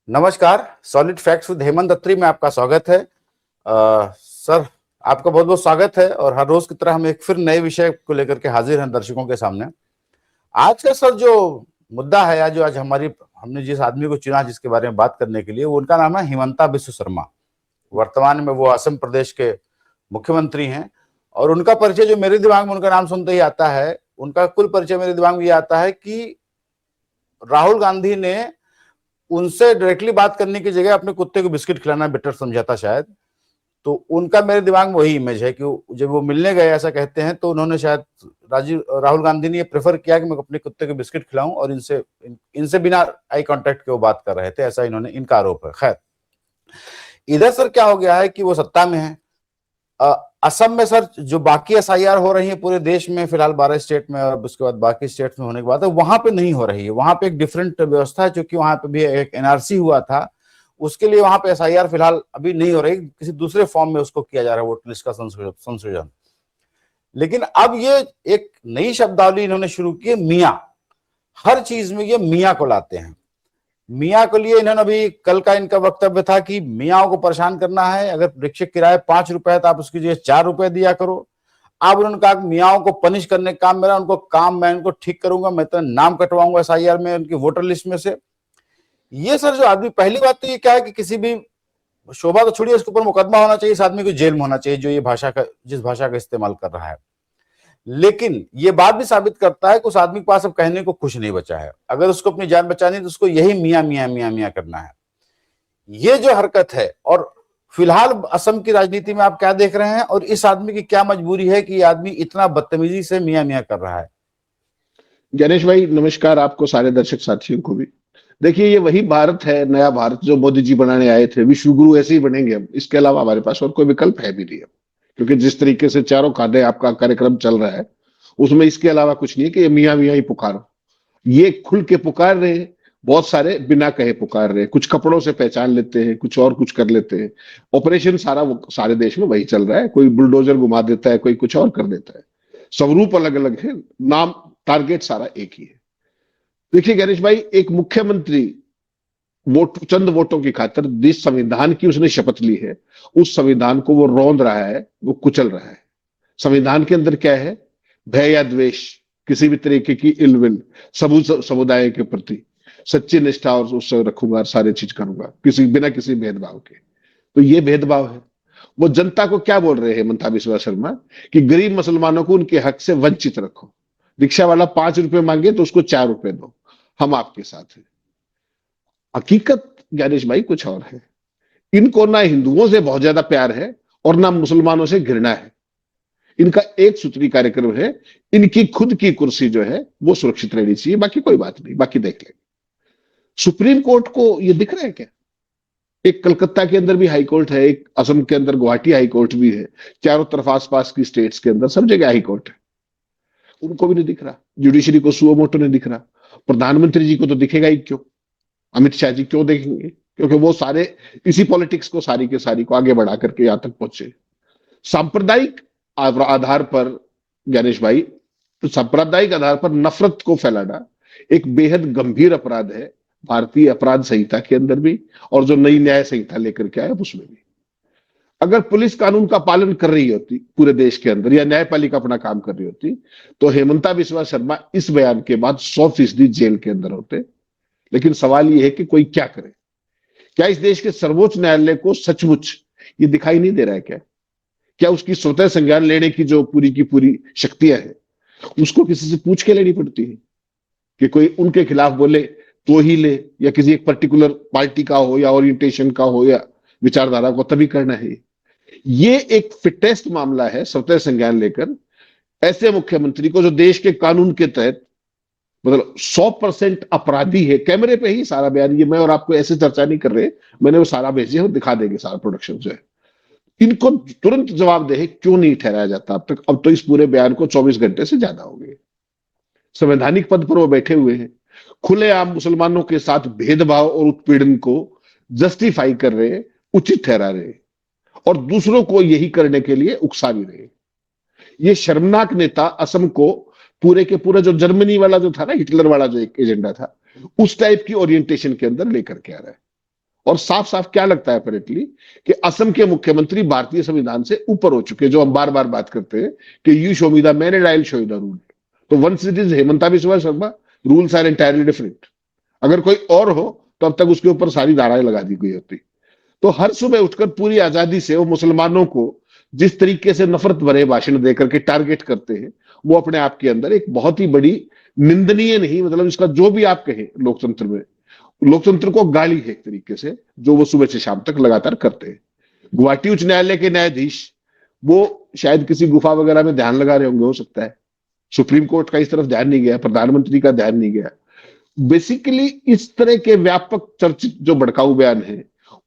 नमस्कार। Solid facts with Hemant अत्री में आपका स्वागत है। सर, आपका बहुत बहुत स्वागत है और हर रोज की तरह हम एक फिर नए विषय को लेकर के हाजिर हैं दर्शकों के सामने। आज का सर जो मुद्दा है, या जो आज हमने जिस आदमी को चुना जिसके बारे में बात करने के लिए, वो उनका नाम है हिमंता बिस्व शर्मा। वर्तमान में वो असम प्रदेश के मुख्यमंत्री हैं और उनका परिचय जो मेरे दिमाग में उनका नाम सुनते ही आता है, उनका कुल परिचय मेरे दिमाग में ये आता है कि राहुल गांधी ने उनसे डायरेक्टली बात करने की जगह अपने कुत्ते को बिस्किट खिलाना बेटर समझा था शायद। तो उनका मेरे दिमाग में वही इमेज है कि जब वो मिलने गए, ऐसा कहते हैं, तो उन्होंने शायद राहुल गांधी ने ये प्रेफर किया कि मैं अपने कुत्ते को बिस्किट खिलाऊं और इनसे बिना आई कांटेक्ट के वो बात कर रहे थे, ऐसा इनका आरोप है। खैर, इधर सर क्या हो गया है कि वो सत्ता में है। असम में सर जो बाकी एसआईआर हो रही है पूरे देश में, फिलहाल 12 स्टेट में और उसके बाद बाकी स्टेट में होने के बाद, वहां पे नहीं हो रही है। वहां पे एक डिफरेंट व्यवस्था है, क्योंकि वहां पे भी एक एनआरसी हुआ था, उसके लिए वहां पे एसआईआर फिलहाल अभी नहीं हो रही, किसी दूसरे फॉर्म में उसको किया जा रहा है, वोटर लिस्ट का संशोधन। लेकिन अब ये एक नई शब्दावली इन्होंने शुरू की है, मियाँ। हर चीज में ये मियाँ को लाते हैं। मियाँ के लिए इन्होंने अभी कल का इनका वक्तव्य था कि मियाँ को परेशान करना है, अगर रिक्शे किराए 5 रुपए है तो आप उसकी जगह 4 रुपए दिया करो। अब उन्होंने कहा मियाँ को पनिश करने का काम मेरा, मैं उनको ठीक करूंगा, मैं तो नाम कटवाऊंगा एसआईआर में, उनकी वोटर लिस्ट में से। ये सर जो आदमी, पहली बात तो ये क्या है कि किसी भी शोभा तो छोड़िए, इसके ऊपर मुकदमा होना चाहिए, इस आदमी को जेल में होना चाहिए जो जिस भाषा का इस्तेमाल कर रहा है। लेकिन ये बात भी साबित करता है कि उस आदमी के पास अब कहने को कुछ नहीं बचा है। अगर उसको अपनी जान बचानी है तो उसको यही मियाँ मियाँ मियाँ मियाँ करना है। ये जो हरकत है, और फिलहाल असम की राजनीति में आप क्या देख रहे हैं, और इस आदमी की क्या मजबूरी है कि ये आदमी इतना बदतमीजी से मियाँ मियाँ कर रहा है? गणेश भाई नमस्कार, आपको सारे दर्शक साथियों को भी। देखिए, ये वही भारत है, नया भारत जो मोदी जी बनाने आए थे। विश्व गुरु ऐसे ही बनेंगे हम, इसके अलावा हमारे पास और कोई विकल्प है भी नहीं अब। क्योंकि जिस तरीके से चारों खाने आपका कार्यक्रम चल रहा है, उसमें इसके अलावा कुछ नहीं है कि ये मियाँ मियाँ ही पुकारो। ये खुल के पुकार रहे हैं, बहुत सारे बिना कहे पुकार रहे हैं। कुछ कपड़ों से पहचान लेते हैं, कुछ और कुछ कर लेते हैं। ऑपरेशन सारे देश में वही चल रहा है। कोई बुलडोजर घुमा देता है, कोई कुछ और कर देता है। स्वरूप अलग अलग है, नाम टारगेट सारा एक ही है। देखिए गणेश भाई, एक मुख्यमंत्री चंद वोटों की खातिर जिस संविधान की उसने शपथ ली है, उस संविधान को वो रौंद रहा है, वो कुचल रहा है। संविधान के अंदर क्या है? भय या द्वेष, किसी भी तरीके की इलविल, समुदाय के प्रति सच्ची निष्ठा और उससे रखूंगा, सारे चीज करूंगा बिना किसी भेदभाव के। तो ये भेदभाव है। वो जनता को क्या बोल रहे हैं हेमंता बिस्वा शर्मा कि गरीब मुसलमानों को उनके हक से वंचित रखो। रिक्शा वाला 5 रुपए मांगे तो उसको 4 रुपए दो, हम आपके साथ हैं। हकीकत गणेश भाई कुछ और है। इनको ना हिंदुओं से बहुत ज्यादा प्यार है और ना मुसलमानों से घृणा है। इनका एक सूत्री कार्यक्रम है, इनकी खुद की कुर्सी जो है वो सुरक्षित रहनी चाहिए, बाकी कोई बात नहीं, बाकी देख लेंगे। सुप्रीम कोर्ट को ये दिख रहा है क्या? एक कलकत्ता के अंदर भी हाई कोर्ट है, एक असम के अंदर गुवाहाटी हाई कोर्ट भी है, चारों तरफ आसपास की स्टेट्स के अंदर सब जगह हाई कोर्ट है। उनको भी नहीं दिख रहा, जुडिशरी को सुओ मोटो नहीं दिख रहा, प्रधानमंत्री जी को तो दिखेगा ही क्यों? अमित शाह जी क्यों देखेंगे? क्योंकि वो सारे इसी पॉलिटिक्स को सारी के सारी को आगे बढ़ा करके यहां तक पहुंचे। सांप्रदायिक आधार पर गणेश भाई, तो सांप्रदायिक आधार पर नफरत को फैलाना एक बेहद गंभीर अपराध है, भारतीय अपराध संहिता के अंदर भी और जो नई न्याय संहिता लेकर के आए उसमें भी। अगर पुलिस कानून का पालन कर रही होती पूरे देश के अंदर, या न्यायपालिका अपना काम कर रही होती, तो हेमंता बिस्वा शर्मा इस बयान के बाद 100% जेल के अंदर होते। लेकिन सवाल यह है कि कोई क्या करे? क्या इस देश के सर्वोच्च न्यायालय को सचमुच ये दिखाई नहीं दे रहा है क्या? क्या उसकी स्वतः संज्ञान लेने की जो पूरी की पूरी शक्तियां हैं, उसको किसी से पूछ के लेनी पड़ती है कि कोई उनके खिलाफ बोले तो ही ले, या किसी एक पर्टिकुलर पार्टी का हो या ओरिएंटेशन का हो या विचारधारा को तभी करना है? ये एक फिटेस्ट मामला है स्वतः संज्ञान लेकर ऐसे मुख्यमंत्री को जो देश के कानून के तहत मतलब 100% अपराधी है। कैमरे पे ही सारा बयान, ये मैं और आपको ऐसे चर्चा नहीं कर रहे, मैंने वो सारा भेजे और दिखा देंगे, सारा प्रोडक्शन जो है। इनको तुरंत जवाबदेह क्यों नहीं ठहराया जाता अब तक? अब तो इस पूरे बयान को 24 घंटे से ज्यादा हो गए। संवैधानिक पद पर वो बैठे हुए हैं, खुलेआम मुसलमानों के साथ भेदभाव और उत्पीड़न को जस्टिफाई कर रहे हैं, उचित ठहरा रहे हैं, और दूसरों को यही करने के लिए उकसा भी रहे हैं। ये शर्मनाक नेता असम को पूरे के पूरे जो जर्मनी वाला जो था ना, हिटलर वाला जो एक एजेंडा था, उस टाइप की ओरिएंटेशन के अंदर लेकर के आ रहा है। और साफ साफ क्या लगता है अपरेंटली कि असम के मुख्यमंत्री भारतीय संविधान से ऊपर हो चुके, जो हम बार बार बात करते हैं कि you show me the man and I will show you the rule. तो once it is Himanta Biswa Sarma, rules are entirely different. अगर कोई और हो तो अब तक उसके ऊपर सारी धाराएं लगा दी गई होती। तो हर सुबह उठकर पूरी आजादी से वो मुसलमानों को जिस तरीके से नफरत भरे भाषण देकर के टारगेट करते हैं, वो अपने आप के अंदर एक बहुत ही बड़ी निंदनीय, नहीं मतलब इसका जो भी आप कहें, लोकतंत्र में, लोकतंत्र को गाली है एक तरीके से, जो वो सुबह से शाम तक लगातार करते हैं। गुवाहाटी उच्च न्यायालय के न्यायाधीश, वो शायद किसी गुफा वगैरह में ध्यान लगा रहे होंगे, हो सकता है। सुप्रीम कोर्ट का इस तरफ ध्यान नहीं गया, प्रधानमंत्री का ध्यान नहीं गया। बेसिकली इस तरह के व्यापक चर्चित जो भड़काऊ बयान है,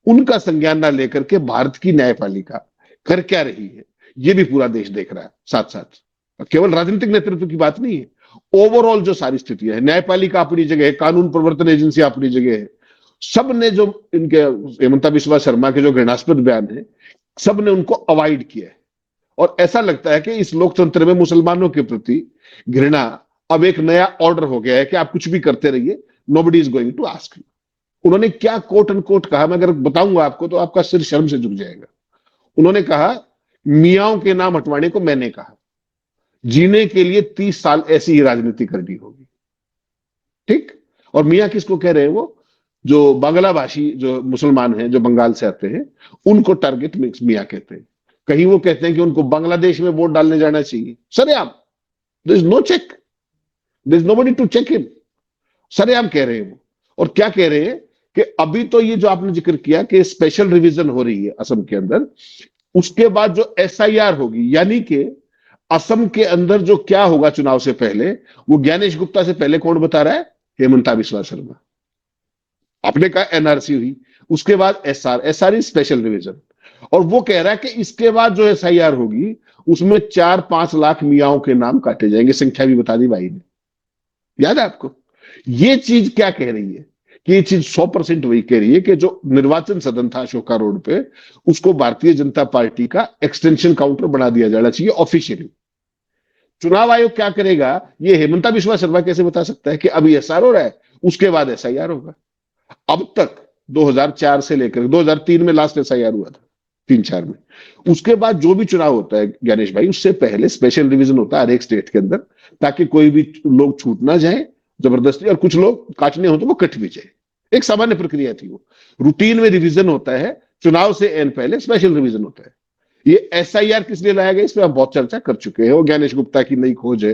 उनका संज्ञान ना लेकर के भारत की न्यायपालिका कर क्या रही है, ये भी पूरा देश देख रहा है। साथ साथ केवल राजनीतिक नेतृत्व की बात नहीं है, ओवरऑल जो सारी स्थितियां है, न्यायपालिका अपनी जगह है, कानून प्रवर्तन एजेंसी अपनी जगह है, सब ने जो इनके हेमंता बिस्वा शर्मा के जो घृणास्पद बयान है, सब ने उनको अवॉइड किया है। और ऐसा लगता है कि इस लोकतंत्र में मुसलमानों के प्रति घृणा अब एक नया ऑर्डर हो गया है कि आप कुछ भी करते रहिए, nobody is going to ask you. उन्होंने क्या कोट एंड कोट कहा, मैं अगर बताऊंगा आपको तो आपका सिर शर्म से झुक जाएगा। उन्होंने कहा, मियाओं के नाम हटवाने को मैंने कहा, जीने के लिए 30 साल ऐसी ही राजनीति करनी होगी। ठीक। और मियां किसको कह रहे हैं? वो जो बांग्ला भाषी जो मुसलमान हैं, जो बंगाल से आते हैं, उनको टारगेट मियां कहते हैं। कहीं वो कहते हैं कि उनको बांग्लादेश में वोट डालने जाना चाहिए। सरेआम, there is no check, there is nobody to check him. सरेआम कह रहे हैं वो। और क्या कह रहे हैं कि अभी तो ये जो आपने जिक्र किया कि स्पेशल रिवीजन हो रही है असम के अंदर, उसके बाद जो एसआईआर होगी, यानी कि असम के अंदर जो क्या होगा चुनाव से पहले, वो ज्ञानेश गुप्ता से पहले कौन बता रहा है? हेमंता बिस्वा शर्मा। आपने कहा एनआरसी हुई, उसके बाद एसआर इज स्पेशल रिवीजन। और वो कह रहा है कि इसके बाद जो एसआईआर होगी उसमें 4-5 लाख मियाओं के नाम काटे जाएंगे। संख्या भी बता दी भाई ने, याद है आपको? ये चीज क्या कह रही है कि ये चीज 100% वही कह रही है कि जो निर्वाचन सदन था अशोका रोड पे, उसको भारतीय जनता पार्टी का एक्सटेंशन काउंटर बना दिया जाना चाहिए ऑफिशियली। चुनाव आयोग क्या करेगा, ये हेमंता बिस्वा शर्मा कैसे बता सकता है कि अभी एसआर हो रहा है, उसके बाद एसआईआर होगा? अब तक 2004 से लेकर 2003 में लास्ट एसआईआर हुआ था, 3-4 में। उसके बाद जो भी चुनाव होता है ज्ञानेश भाई, उससे पहले स्पेशल रिवीजन होता है हर एक स्टेट के अंदर, ताकि कोई भी लोग छूट ना जाए जबरदस्ती, और कुछ लोग काटने हो तो वो कट भी जाए। एक सामान्य प्रक्रिया थी वो। रूटीन में रिवीजन होता है, चुनाव से एन पहले स्पेशल रिवीजन होता है। ये एसआईआर किस लिए लाया गया, इस पर हम बहुत चर्चा कर चुके हैं। वो ज्ञानेश गुप्ता की नई खोज है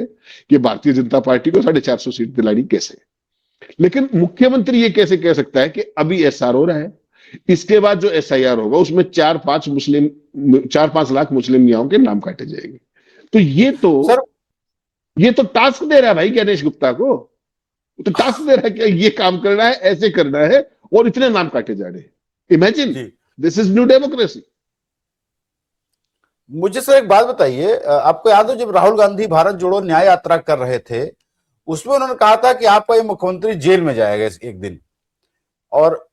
कि भारतीय जनता पार्टी को 450 सीट दिलानी कैसे। लेकिन मुख्यमंत्री ये कैसे कह सकता है कि अभी एसआर हो रहा है, इसके बाद जो एसआईआर होगा उसमें 4-5 लाख मुस्लिम मियाओं के नाम काटे जाएंगे? तो ये तो टास्क दे रहा है भाई ज्ञानेश गुप्ता को, तो टास्क दे रहा है कि ये काम करना है, ऐसे करना है, और इतने नाम काटे जा रहे हैं। Imagine, this is new democracy. मुझे सर एक बात बताइए, आपको याद हो जब राहुल गांधी भारत जोड़ो न्याय यात्रा कर रहे थे, उसमें उन्होंने कहा था कि आपका ये मुख्यमंत्री जेल में जाएगा एक दिन। और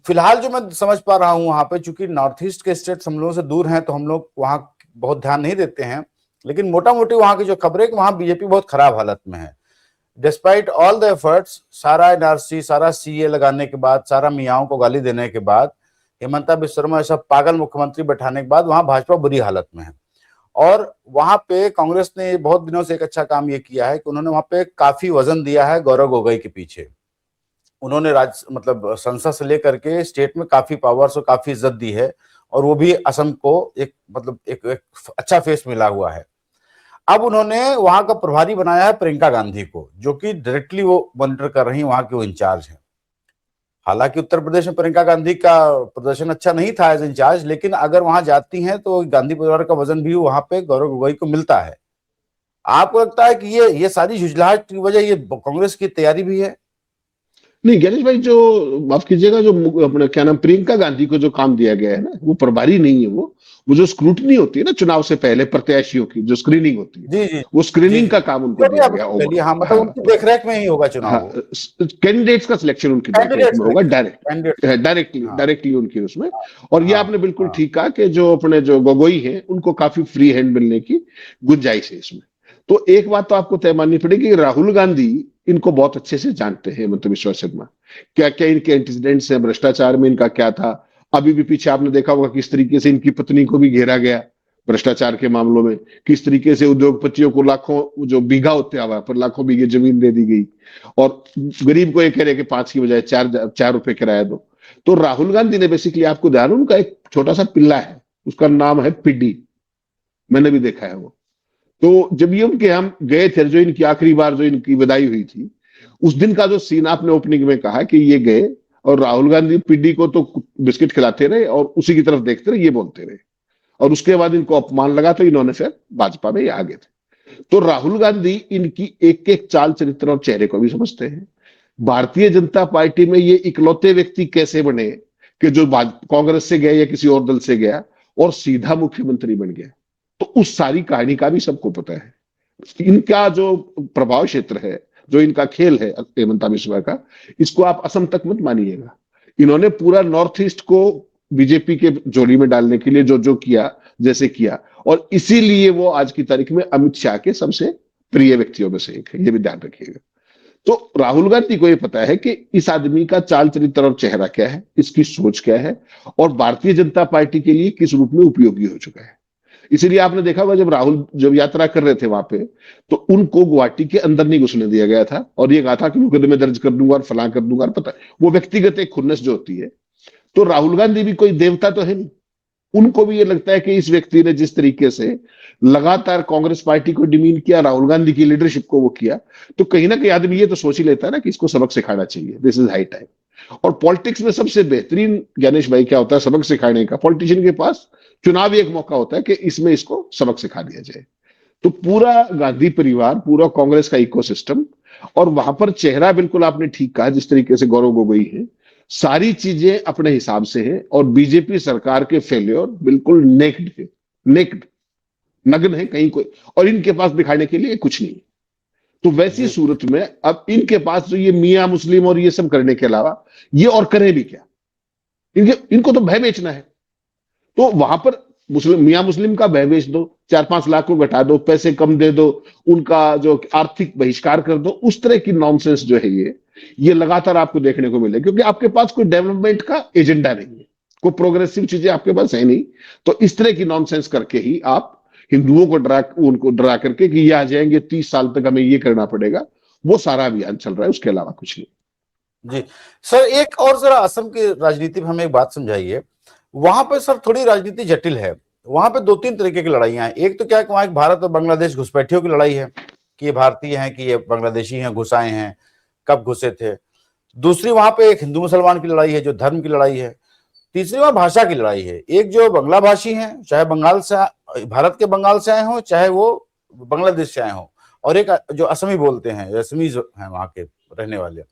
फिलहाल जो मैं समझ पा रहा हूं वहां पे, चूंकि नॉर्थ ईस्ट के स्टेट हम लोगों से दूर हैं तो हम लोग वहां बहुत ध्यान नहीं देते हैं, लेकिन मोटा मोटी वहां की जो खबर है कि वहां बीजेपी बहुत खराब हालत में है। डिस्पाइट ऑल द एफर्ट्स, सारा एनआरसी, सारा सीए लगाने के बाद, सारा मियाओं को गाली देने के बाद, हेमंता बिस्वा शर्मा ऐसा पागल मुख्यमंत्री बैठाने के बाद वहां भाजपा बुरी हालत में है। और वहां पे कांग्रेस ने बहुत दिनों से एक अच्छा काम ये किया है कि उन्होंने वहां पे काफी वजन दिया है गौरव गोगोई के पीछे। उन्होंने मतलब संसद से लेकर के स्टेट में काफी पावर्स और काफी इज्जत दी है, और वो भी असम को एक एक अच्छा फेस मिला हुआ है। अब उन्होंने वहां का प्रभारी बनाया है प्रियंका गांधी को, जो कि डायरेक्टली वो मॉनिटर कर रही है, वहां के वो इंचार्ज है। हालांकि उत्तर प्रदेश में प्रियंका गांधी का प्रदर्शन अच्छा नहीं था एज इंचार्ज, लेकिन अगर वहां जाती हैं तो गांधी परिवार का वजन भी वहां पे गौरव गोगोई को मिलता है। आपको लगता है कि ये सारी झुंझलाहट की वजह ये कांग्रेस की तैयारी भी है? नहीं ज्ञानेश भाई, जो माफ कीजिएगा, जो अपने क्या नाम, प्रियंका गांधी को जो काम दिया गया है ना, वो प्रभारी नहीं है। वो जो स्क्रूटनी होती है ना चुनाव से पहले, प्रत्याशियों की जो स्क्रीनिंग होती है, जी, वो स्क्रीनिंग का काम उनको दिया गया। हाँ, मतलब उनकी देखरेख में ही होगा चुनाव। कैंडिडेट्स का सिलेक्शन उनकी देखरेख में होगा, डायरेक्टली उनकी उसमें। और ये आपने बिल्कुल ठीक कहा कि जो अपने जो गोगोई है, उनको काफी फ्री हैंड मिलने की गुंजाइश है इसमें। तो एक बात तो आपको तय माननी पड़ेगी, राहुल गांधी इनको बहुत अच्छे से जानते हैं हेमंत बिश्वा शर्मा। क्या क्या इनके एंटीसीडेंट्स हैं, भ्रष्टाचार में इनका क्या था। अभी भी पीछे आपने देखा होगा किस तरीके से इनकी पत्नी को भी घेरा गया भ्रष्टाचार के मामलों में, किस तरीके से उद्योगपतियों को लाखों जो बीघा होते हुआ पर लाखों बीघे जमीन दे दी गई, और गरीब को ये कह रहे कि 5 की बजाय 4 रुपए किराया दो। तो राहुल गांधी ने बेसिकली, आपको ध्यान, उनका एक छोटा सा पिल्ला है, उसका नाम है पिड्डी, मैंने भी देखा है वो। तो जब ये उनके हम गए थे, जो इनकी आखिरी बार जो इनकी विदाई हुई थी, उस दिन का जो सीन आपने ओपनिंग में कहा कि ये गए और राहुल गांधी पिड्डी को तो बिस्किट खिलाते रहे और उसी की तरफ देखते रहे, ये बोलते रहे, और उसके बाद इनको अपमान लगा तो इन्होंने फिर भाजपा में आ गए थे। तो राहुल गांधी इनकी एक एक चाल चरित्र और चेहरे को भी समझते हैं। भारतीय जनता पार्टी में ये इकलौते व्यक्ति कैसे बने कि जो कांग्रेस से गया या किसी और दल से गया और सीधा मुख्यमंत्री बन गया, तो उस सारी कहानी का भी सबको पता है। इनका जो प्रभाव क्षेत्र है, जो इनका खेल है हेमंत बिस्वा का, इसको आप असम तक मत मानिएगा। इन्होंने पूरा नॉर्थ ईस्ट को बीजेपी के झोली में डालने के लिए जो जो किया, जैसे किया, और इसीलिए वो आज की तारीख में अमित शाह के सबसे प्रिय व्यक्तियों में से एक है, ये भी ध्यान रखिएगा। तो राहुल गांधी को ये पता है कि इस आदमी का चाल चरित्र और चेहरा क्या है, इसकी सोच क्या है, और भारतीय जनता पार्टी के लिए किस रूप में उपयोगी हो चुका है। इसीलिए आपने देखा होगा जब राहुल जब यात्रा कर रहे थे वहां पे, तो उनको गुवाहाटी के अंदर नहीं घुसने दिया गया था, और ये कहा था कि मुकदमे दर्ज कर दूंगा और फलां कर दूंगा, और पता है वो व्यक्तिगत एक खुन्नस जो होती है। तो राहुल गांधी भी कोई देवता तो है नहीं, उनको भी ये लगता है कि इस व्यक्ति ने जिस तरीके से लगातार कांग्रेस पार्टी को डिमीन किया, राहुल गांधी की लीडरशिप को वो किया, तो कहीं ना कहीं आदमी ये तो सोच ही लेता है ना कि इसको सबक सिखाना चाहिए, दिस इज हाई टाइम। और पॉलिटिक्स में सबसे बेहतरीन ज्ञानेश भाई क्या होता है सबक सिखाने का, पॉलिटिशियन के पास चुनाव एक मौका होता है कि इसमें इसको सबक सिखा दिया जाए। तो पूरा गांधी परिवार, पूरा कांग्रेस का इकोसिस्टम, और वहां पर चेहरा बिल्कुल आपने ठीक कहा, जिस तरीके से गौरव गोगोई है, सारी चीजें अपने हिसाब से है, और बीजेपी सरकार के फेल्योर बिल्कुल नेक्ड है, नेक्ड, नग्न है कहीं कोई, और इनके पास दिखाने के लिए कुछ नहीं। तो वैसी सूरत में अब इनके पास जो ये मियां मुस्लिम और ये सब करने के अलावा ये और करें भी क्या, इनको तो भय बेचना है। तो वहां पर मुस्लिम, मियां मुस्लिम का भय बेच दो, 4-5 लाख को घटा दो, पैसे कम दे दो, उनका जो आर्थिक बहिष्कार कर दो, उस तरह की नॉनसेंस जो है ये लगातार आपको देखने को मिले, क्योंकि आपके पास कोई डेवलपमेंट का एजेंडा नहीं है, कोई प्रोग्रेसिव चीजें आपके पास है नहीं। तो इस तरह की नॉनसेंस करके ही आप हिंदुओं को उनको डरा करके कि ये आ जाएंगे 30 साल तक हमें ये करना पड़ेगा, वो सारा अभियान चल रहा है, उसके अलावा कुछ नहीं। जी सर, एक और जरा असम की राजनीति में हमें एक बात समझाइए। वहां पर सर थोड़ी राजनीति जटिल है, वहां पे 2-3 तरीके की लड़ाइयां हैं। एक तो क्या है कि वहां एक भारत और बांग्लादेश घुसपैठियों की लड़ाई है कि ये भारतीय हैं कि ये बांग्लादेशी हैं, घुस आए हैं, कब घुसे थे। दूसरी वहां पे एक हिंदू मुसलमान की लड़ाई है, जो धर्म की लड़ाई है। तीसरी वहां भाषा की लड़ाई है, एक जो बांग्ला भाषी हैं, चाहे बंगाल से, भारत के बंगाल से आए हो, चाहे वो बांग्लादेश से आए हो, और एक जो असमी बोलते हैं, असमीज हैं वहां के रहने वाले।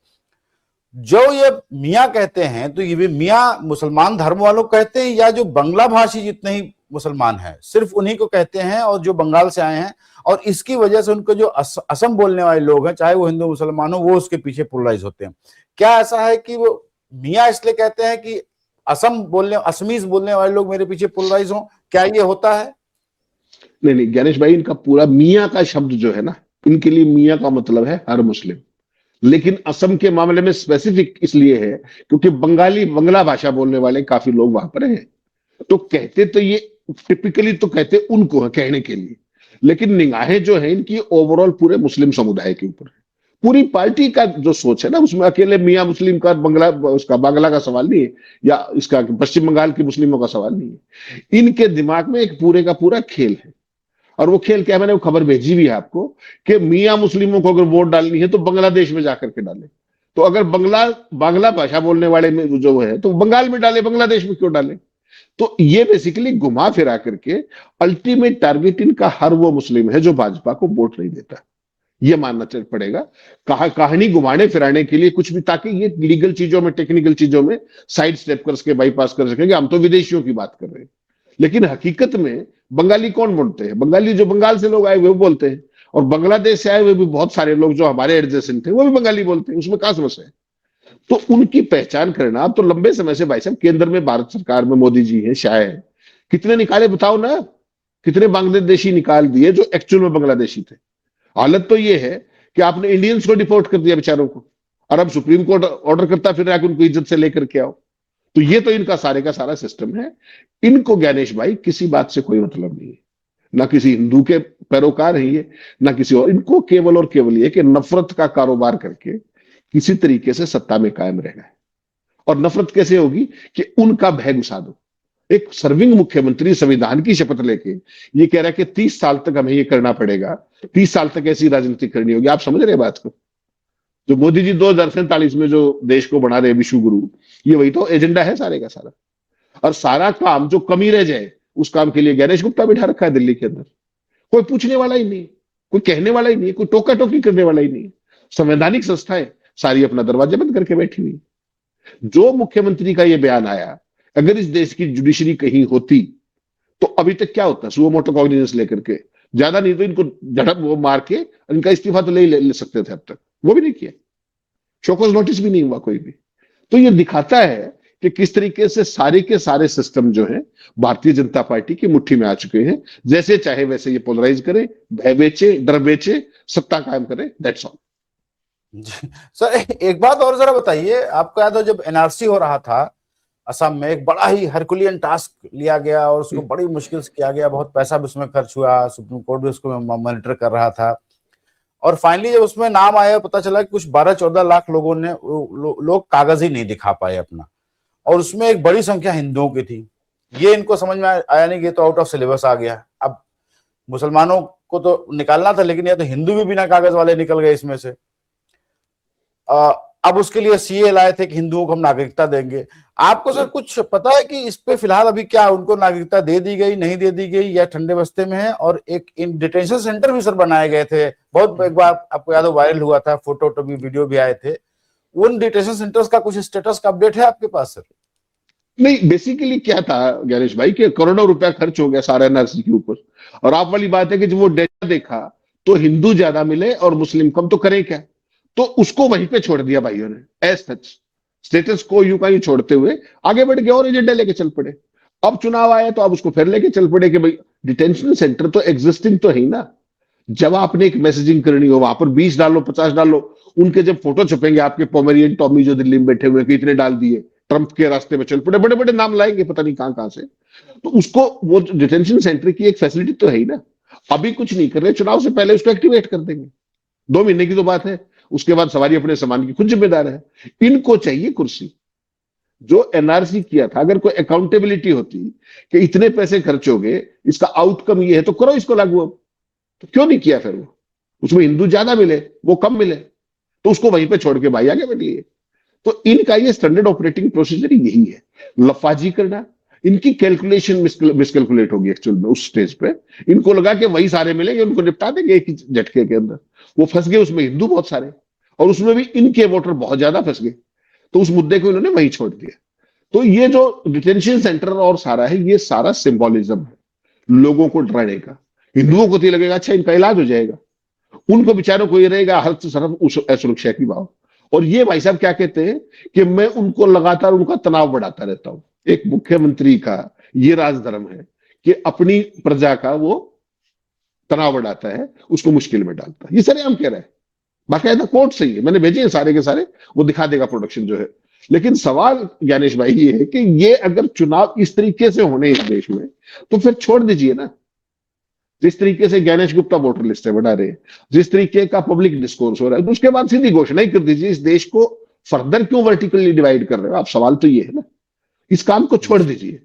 जो ये मियाँ कहते हैं, तो ये भी मियाँ मुसलमान धर्म वालों को कहते हैं, या जो बांग्ला भाषी जितने ही मुसलमान हैं सिर्फ उन्हीं को कहते हैं, और जो बंगाल से आए हैं, और इसकी वजह से उनको जो असम बोलने वाले लोग हैं, चाहे वो हिंदू मुसलमान हो, वो उसके पीछे पोलराइज होते हैं। क्या ऐसा है कि वो मियाँ इसलिए कहते हैं कि असमीज बोलने वाले लोग मेरे पीछे पोलराइज हो? क्या ये होता है? नहीं नहीं ज्ञानेश भाई, इनका पूरा मियाँ का शब्द जो है ना, इनके लिए मियाँ का मतलब है हर मुस्लिम। लेकिन असम के मामले में स्पेसिफिक इसलिए है क्योंकि बंगला भाषा बोलने वाले काफी लोग वहां पर हैं। तो कहते तो ये टिपिकली तो कहते उनको है कहने के लिए, लेकिन निगाहें जो है इनकी ओवरऑल पूरे मुस्लिम समुदाय के ऊपर है। पूरी पार्टी का जो सोच है ना, उसमें अकेले मियाँ मुस्लिम का बांग्ला का सवाल नहीं है, या इसका पश्चिम बंगाल के मुस्लिमों का सवाल नहीं है। इनके दिमाग में एक पूरे का पूरा खेल है, और वो खेल क्या है, मैंने वो खबर भेजी भी है आपको कि मियाँ मुस्लिमों को अगर वोट डालनी है तो बांग्लादेश में जाकर के डाले। तो अगर बांग्ला भाषा बोलने वाले में जो है तो बंगाल में डाले, बांग्लादेश में क्यों डाले? तो ये बेसिकली घुमा फिरा करके अल्टीमेट टारगेट इनका हर वो मुस्लिम है जो भाजपा को वोट नहीं देता, ये मानना पड़ेगा। कहानी घुमाने फिराने के लिए कुछ भी, ताकि ये लीगल चीजों में, टेक्निकल चीजों में साइड स्टेप कर सके, बाईपास कर सकेंगे। हम तो विदेशियों की बात कर रहे हैं, लेकिन हकीकत में बंगाली कौन बोलते हैं? बंगाली जो बंगाल से लोग आए हुए वो बोलते हैं, और बांग्लादेश से आए हुए भी बहुत सारे लोग जो हमारे एडजेसेंट थे वो भी बंगाली बोलते हैं, उसमें कहां समस्या है? तो उनकी पहचान करना। अब तो लंबे समय से भाई साहब केंद्र में भारत सरकार में मोदी जी हैं, शाह है, कितने निकाले बताओ ना, कितने बांग्लादेशी निकाल दिए जो एक्चुअल में बांग्लादेशी थे। हालत तो ये है कि आपने इंडियंस को डिपोर्ट कर दिया बेचारों को, और अब सुप्रीम कोर्ट ऑर्डर करता फिर रहा कि उनको इज्जत से लेकर के आओ। तो ये तो इनका सारे का सारा सिस्टम है। इनको ज्ञानेश भाई किसी बात से कोई मतलब नहीं है, ना किसी हिंदू के पैरोकार है ये, ना किसी और। इनको केवल और केवल ये कि नफरत का कारोबार करके किसी तरीके से सत्ता में कायम रहना है। और नफरत कैसे होगी कि उनका भय घुसा दो। एक सर्विंग मुख्यमंत्री संविधान की शपथ लेके ये कह रहा है कि 30 साल तक हमें ये करना पड़ेगा, 30 साल तक ऐसी राजनीति करनी होगी। आप समझ रहे हैं बात को? जो मोदी जी 2047 में जो देश को बना रहे विश्व गुरु, ये वही तो एजेंडा है सारे का सारा। और सारा काम जो कमी रह जाए उस काम के लिए गणेश गुप्ता बिठा रखा है दिल्ली के अंदर। कोई पूछने वाला ही नहीं, कोई कहने वाला ही नहीं, कोई टोका टोकी करने वाला ही नहीं। संवैधानिक संस्थाएं सारी अपना दरवाजा बंद करके बैठी हुई। जो मुख्यमंत्री का ये बयान आया, अगर इस देश की जुडिशरी कहीं होती तो अभी तक क्या होता, सुओ मोटो कॉग्निजेंस लेकर के, ज्यादा नहीं तो इनको झड़प वो मार के इनका इस्तीफा तो ले सकते थे अब तक, वो भी नहीं किया। शोकॉज नोटिस भी नहीं हुआ कोई भी। तो ये दिखाता है कि किस तरीके से सारे के सारे सिस्टम जो है भारतीय जनता पार्टी की मुट्ठी में आ चुके हैं। जैसे चाहे वैसे ये पोलराइज करे, भय बेचे, डर बेचे, सत्ता कायम करे, दैट्स ऑल। जी सर, एक बात और जरा बताइए, आपको याद हो जब एनआरसी हो रहा था असम में, एक बड़ा ही हरकुलियन टास्क लिया गया और उसको बड़ी मुश्किल से किया गया, बहुत पैसा भी उसमें खर्च हुआ, सुप्रीम कोर्ट भी उसको मॉनिटर कर रहा था, और फाइनली जब उसमें नाम आया पता चला कि कुछ 12-14 लाख लोगों ने लोग कागज ही नहीं दिखा पाए अपना, और उसमें एक बड़ी संख्या हिंदुओं की थी। ये इनको समझ में आया नहीं कि तो आउट ऑफ सिलेबस आ गया। अब मुसलमानों को तो निकालना था, लेकिन ये तो हिंदू भी बिना कागज वाले निकल गए इसमें से। अब उसके लिए सीए लाए थे कि हिंदुओं को हम नागरिकता देंगे। आपको सर कुछ पता है कि इस पे फिलहाल अभी क्या उनको नागरिकता दे दी गई, नहीं दे दी गई, या ठंडे बस्ते में है? और एक इन डिटेंशन सेंटर भी सर बनाए गए थे, बहुत एक बार आपको याद हो वायरल हुआ था, फोटो भी वीडियो भी आए थे। उन डिटेंशन सेंटर्स का कुछ स्टेटस का अपडेट है आपके पास सर? नहीं, बेसिकली क्या था गणेश भाई कि करोड़ों रुपया खर्च हो गया सारा एनआरसी के ऊपर, और आप वाली बात है कि जब वो डेटा देखा तो हिंदू ज्यादा मिले और मुस्लिम कम, तो करें क्या? तो उसको वहीं पे छोड़ दिया भाइयों ने, एज सच स्टेटस को यूं का यूं छोड़ते हुए आगे बढ़ गए और एजेंडा लेके चल पड़े। अब चुनाव आया तो अब उसको फिर लेके चल पड़े कि भाई डिटेंशन सेंटर तो एग्जिस्टिंग तो है ही ना। जब आपने एक मैसेजिंग करनी हो वहां पर 20 डालो, 50 डालो, उनके जब फोटो छपेंगे आपके पोमेरियन टॉमी जो दिल्ली में बैठे हुए कितने डाल दिए, ट्रंप के रास्ते में चल पड़े, बड़े बड़े नाम लाएंगे पता नहीं कहां कहां से। तो उसको वो डिटेंशन सेंटर की एक फैसिलिटी तो है ही ना। अभी कुछ नहीं कर रहे, चुनाव से पहले उसको एक्टिवेट कर देंगे। 2 महीने की तो बात है, उसके बाद सवारी अपने सामान की खुद जिम्मेदार है। इनको चाहिए कुर्सी। जो एनआरसी किया था, अगर कोई अकाउंटेबिलिटी होती कि इतने पैसे खर्च हो गए, इसका आउटकम ये है, तो करो इसको लागू। अब तो क्यों नहीं किया फिर? वो उसमें हिंदू ज्यादा मिले, वो कम मिले, तो उसको वहीं पे छोड़ के भाई आगे बढ़ लिए। तो इनका ये स्टैंडर्ड ऑपरेटिंग प्रोसीजर यही है, लफाजी करना। इनकी कैलकुलेशन मिसकैलकुलेट होगी एक्चुअल में उस स्टेज पे। इनको लगा कि वही सारे मिलेंगे, उनको निपटा देंगे एक ही झटके के अंदर। वो फंस गए उसमें हिंदू बहुत सारे, और उसमें भी इनके वोटर बहुत ज्यादा फंस गए, तो उस मुद्दे को इन्होंने वहीं छोड़ दिया। तो ये जो डिटेंशन सेंटर और सारा है, ये सारा सिंबॉलिज्म है लोगों को डराने का। हिंदुओं को तो लगेगा अच्छा इनका इलाज हो जाएगा, उनको बेचारों को ये रहेगा हर तरफ असुरक्षा की भाव। और ये भाई साहब क्या कहते हैं कि मैं उनको लगातार उनका तनाव बढ़ाता रहता हूं। एक मुख्यमंत्री का ये राजधर्म है कि अपनी प्रजा का वो तनाव बढ़ाता है, उसको मुश्किल में डालता है। ये सरेआम कह रहा है, बाकायदा कोर्ट से ही है, मैंने भेजे हैं सारे के सारे, वो दिखा देगा प्रोडक्शन जो है। लेकिन सवाल ज्ञानेश भाई ये है कि ये अगर चुनाव इस तरीके से होने इस देश में, तो फिर छोड़ दीजिए ना। जिस तरीके से ज्ञानेश गुप्ता वोटर लिस्ट से बना रहे हैं, जिस तरीके का पब्लिक डिस्कोर्स हो रहा है, तो उसके बाद सीधी घोषणा ही कर दीजिए। इस देश को फर्दर क्यों वर्टिकली डिवाइड कर रहे हो आप? सवाल तो ये है ना। इस काम को छोड़ दीजिए।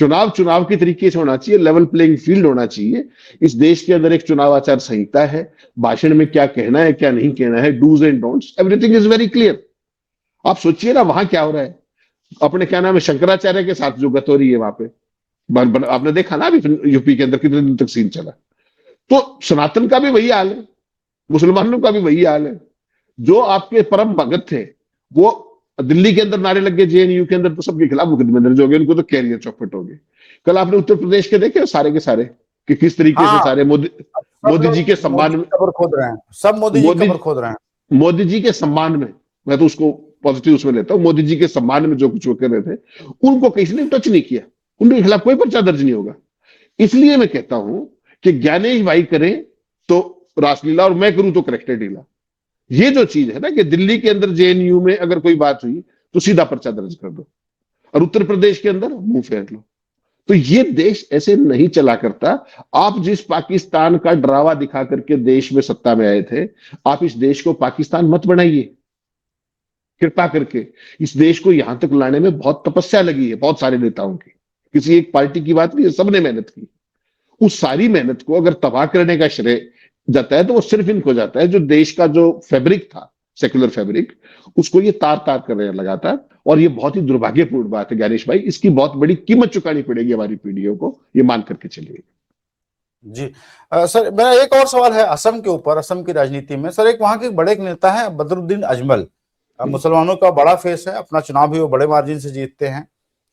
चुनाव चुनाव के तरीके से होना चाहिए, लेवल प्लेइंग फील्ड होना चाहिए। इस देश के अंदर एक चुनाव आचार संहिता है, भाषण में क्या कहना है क्या नहीं कहना है, dos and don'ts, everything is very clear. आप सोचिए ना वहां क्या हो रहा है। अपने क्या नाम है शंकराचार्य के साथ जो गत हो रही है वहां पे, आपने देखा ना अभी यूपी के अंदर कितने दिन तक सीन चला। तो सनातन का भी वही हाल है, मुसलमानों का भी वही हाल है। जो आपके परम भगत थे वो दिल्ली के अंदर नारे लग गए, जेएनयू के अंदर तो सबके खिलाफ मुकदमे दर्ज हो गए, उनको तो कैरियर चौपट हो गए। कल आपने उत्तर प्रदेश के देखे सारे के सारे कि किस तरीके से हाँ, सारे सब मोदी जी लोग के मोदी सम्मान की में, खबर खोद रहे हैं, सब मोदी जी की मोदी खबर खोद रहे हैं। मोदी जी के सम्मान में, मैं तो उसको पॉजिटिव उसमें लेता हूं, मोदी जी के सम्मान में जो कुछ वो कर रहे थे उनको किसी ने टच नहीं किया, उनके खिलाफ कोई पर्चा दर्ज नहीं होगा। इसलिए मैं कहता हूं कि ज्ञानेश भाई करें तो रासलीला और मैं करूं तो करेक्टेड लीला। ये जो चीज है ना कि दिल्ली के अंदर जेएनयू में अगर कोई बात हुई तो सीधा पर्चा दर्ज कर दो, और उत्तर प्रदेश के अंदर मुंह फेर लो। तो ये देश ऐसे नहीं चला करता। आप जिस पाकिस्तान का डरावा दिखा करके देश में सत्ता में आए थे, आप इस देश को पाकिस्तान मत बनाइए। कृपा करके इस देश को यहां तक लाने में बहुत तपस्या लगी है बहुत सारे नेताओं की, किसी एक पार्टी की बात नहीं है, सबने मेहनत की। उस सारी मेहनत को अगर तबाह करने का श्रेय जाता है तो वो सिर्फ इनको जाता है, जो देश का जो फैब्रिक था, सेक्युलर फैब्रिक, उसको ये तार तार कर रहे हैं लगातार। और ये बहुत ही दुर्भाग्यपूर्ण बात है ज्ञानेश भाई, इसकी बहुत बड़ी कीमत चुकानी पड़ेगी हमारी पीढ़ियों को, ये मान करके चलिए। जी सर, मेरा एक और सवाल है असम के ऊपर, असम की राजनीति में सर, एक वहां के बड़े एक नेता हैं बदरुद्दीन अजमल, मुसलमानों का बड़ा फेस है, अपना चुनाव भी वो बड़े मार्जिन से जीतते हैं।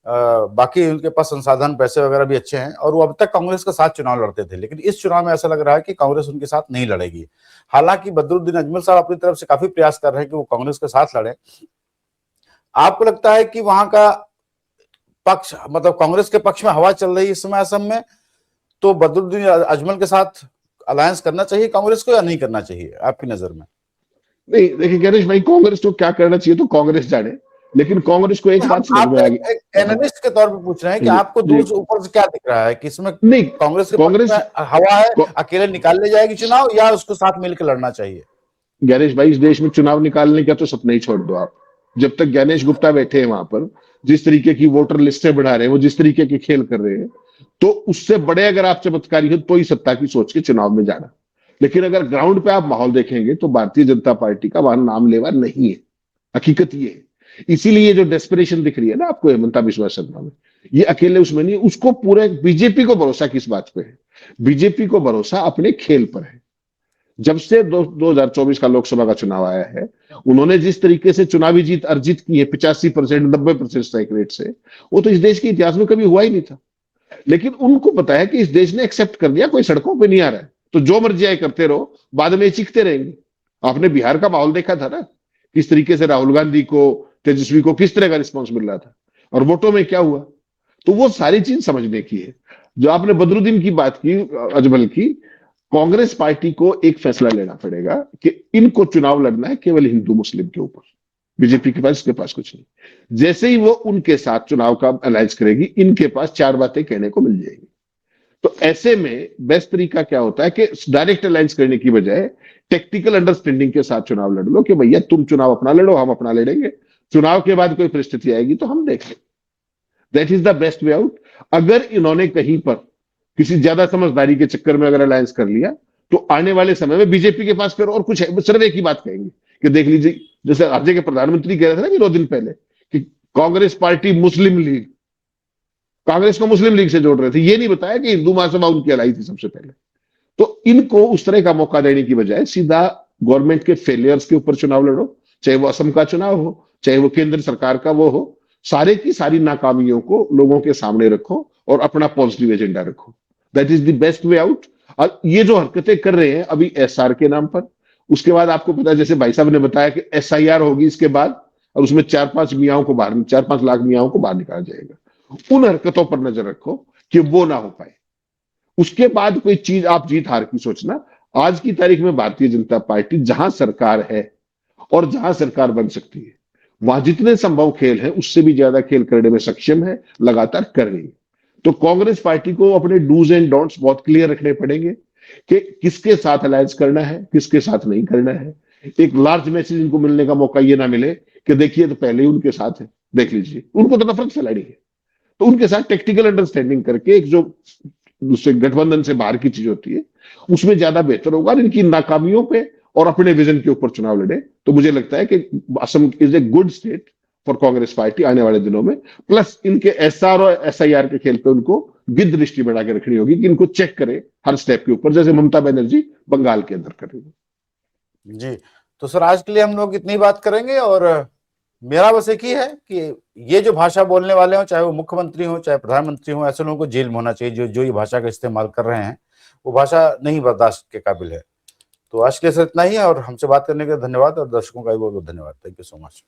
बाकी उनके पास संसाधन पैसे वगैरह भी अच्छे हैं, और वो अब तक कांग्रेस के साथ चुनाव लड़ते थे, लेकिन इस चुनाव में ऐसा लग रहा है कि कांग्रेस उनके साथ नहीं लड़ेगी। हालांकि बदरुद्दीन अजमल साहब अपनी तरफ से काफी प्रयास कर रहे हैं कि वो कांग्रेस के साथ लड़े। आपको लगता है कि वहां का पक्ष, मतलब कांग्रेस के पक्ष में हवा चल रही है इस समय असम में, तो बदरुद्दीन अजमल के साथ अलायंस करना चाहिए कांग्रेस को या नहीं करना चाहिए आपकी नजर में? नहीं देखिए गणेश भाई, कांग्रेस को क्या करना चाहिए तो कांग्रेस जाने, लेकिन कांग्रेस को एक बात समझ आप में आ गई। एक एनालिस्ट के तौर पे पूछ रहे हैं कि जी आपको जी। दूर से ऊपर से क्या दिख रहा है कि इसमें नहीं, कांग्रेस के पक्ष कांग्रेस में हवा है, अकेले निकाल ले जाएगी चुनाव, या उसको साथ मिलकर लड़ना चाहिए? गणेश भाई, इस देश में चुनाव निकालने का तो सपना ही छोड़ दो आप। जब तक गणेश गुप्ता बैठे हैं वहां पर, जिस तरीके की वोटर लिस्टें बढ़ा रहे हैं, वो जिस तरीके के खेल कर रहे हैं, तो उससे बड़े अगर आप चमत्कारी हो तो ही सत्ता की सोच के चुनाव में जाना। लेकिन अगर ग्राउंड पे आप माहौल देखेंगे तो भारतीय जनता पार्टी का वहां नाम लेवा नहीं है, हकीकत ये है। इसीलिए जो डेस्परेशन दिख रही है ना आपको हेमंता बिस्वा शर्मा में, ये अकेले उसमें नहीं, उसको पूरे बीजेपी को भरोसा किस बात पे है? बीजेपी को भरोसा अपने खेल पर है। जब से 2024 का लोकसभा का चुनाव आया है, उन्होंने जिस तरीके से चुनावी जीत अर्जित की है 85% 90% स्ट्राइक रेट से, वो तो इस देश के इतिहास में कभी हुआ ही नहीं था। लेकिन उनको पता है कि इस देश ने एक्सेप्ट कर लिया, कोई सड़कों पे नहीं आ रहा है, तो जो मर्जी आए करते रहो, बाद में चीखते रहेंगे। आपने बिहार का माहौल देखा था ना, किस तरीके से राहुल गांधी को, तेजस्वी को किस तरह का रिस्पॉन्स मिल रहा था, और वोटों में क्या हुआ। तो वो सारी चीज समझने की है। जो आपने बदरुद्दीन की बात की, अजमल की, कांग्रेस पार्टी को एक फैसला लेना पड़ेगा कि इनको चुनाव लड़ना है केवल हिंदू मुस्लिम के ऊपर। बीजेपी के पास, इसके पास कुछ नहीं। जैसे ही वो उनके साथ चुनाव का अलायंस करेगी, इनके पास चार बातें कहने को मिल जाएगी। तो ऐसे में बेस्ट तरीका क्या होता है कि डायरेक्ट अलायंस करने की बजाय टेक्टिकल अंडरस्टैंडिंग के साथ चुनाव लड़ लो, कि भैया तुम चुनाव अपना लड़ो, हम अपना लड़ेंगे, चुनाव के बाद कोई परिस्थिति आएगी तो हम देखेंगे। That is the best way out. अगर इन्होंने कहीं पर किसी ज्यादा समझदारी के चक्कर में अगर अलायंस कर लिया, तो आने वाले समय में बीजेपी के पास फिर और कुछ है, सिर्फ एक ही बात कहेंगे कि देख लीजिए, जैसे राज्य के प्रधानमंत्री कह रहे थे ना कि 2 दिन पहले कि कांग्रेस पार्टी मुस्लिम लीग, कांग्रेस को मुस्लिम लीग से जोड़ रहे थे, ये नहीं बताया कि हिंदू महासभा उनकी हलाई थी सबसे पहले। तो इनको उस तरह का मौका देने की बजाय सीधा गवर्नमेंट के फेलियर्स के ऊपर चुनाव लड़ो, चाहे वो असम का चुनाव हो, चाहे वो केंद्र सरकार का वो हो, सारे की सारी नाकामियों को लोगों के सामने रखो और अपना पॉजिटिव एजेंडा रखो। That is the best way out. और ये जो हरकतें कर रहे हैं अभी एसआर के नाम पर, उसके बाद आपको पता है, जैसे भाई साहब ने बताया कि एसआईआर होगी इसके बाद, और उसमें 4-5 मियाओं को बाहर, 4-5 लाख मियाओं को बाहर निकाला जाएगा। उन हरकतों पर नजर रखो कि वो ना हो पाए। उसके बाद कोई चीज आप जीत हार की सोचना। आज की तारीख में भारतीय जनता पार्टी जहां सरकार है और जहां सरकार बन सकती है, वहां जितने संभव खेल है उससे भी ज्यादा खेल करने में सक्षम है, लगातार कर रही है। तो कांग्रेस पार्टी को अपने डूज एंड डोंट्स बहुत क्लियर रखने पड़ेंगे कि किसके साथ अलायंस करना है, किसके साथ नहीं करना है। एक लार्ज मैसेज इनको मिलने का मौका ये ना मिले कि देखिए तो पहले ही उनके साथ है, देख लीजिए, उनको तो नफरत फैलानी है। तो उनके साथ टेक्टिकल अंडरस्टैंडिंग करके एक जो दूसरे गठबंधन से बाहर की चीज होती है, उसमें ज्यादा बेहतर होगा। और इनकी नाकामियों पे और अपने विजन के ऊपर चुनाव लड़े तो मुझे लगता है कि Assam is a good state for Congress party आने वाले दिनों में। प्लस इनके एसआर और एसआईआर के खेल पे उनको गिद्ध दृष्टि बना के रखनी होगी कि इनको चेक करे हर स्टेप के ऊपर, जैसे ममता बनर्जी बंगाल के अंदर कर रही है। जी, तो सर आज के लिए हम लोग इतनी बात करेंगे, और मेरा बस एक ही है कि ये जो भाषा बोलने वाले हो, चाहे वो मुख्यमंत्री हो चाहे प्रधानमंत्री हो, ऐसे लोगों को जेल में होना चाहिए जो जो ये भाषा का इस्तेमाल कर रहे हैं। वो भाषा नहीं बर्दाश्त के काबिल है। तो आज के लिए सर इतना ही है, और हमसे बात करने के लिए धन्यवाद, और दर्शकों का भी बहुत बहुत धन्यवाद। Thank you so much.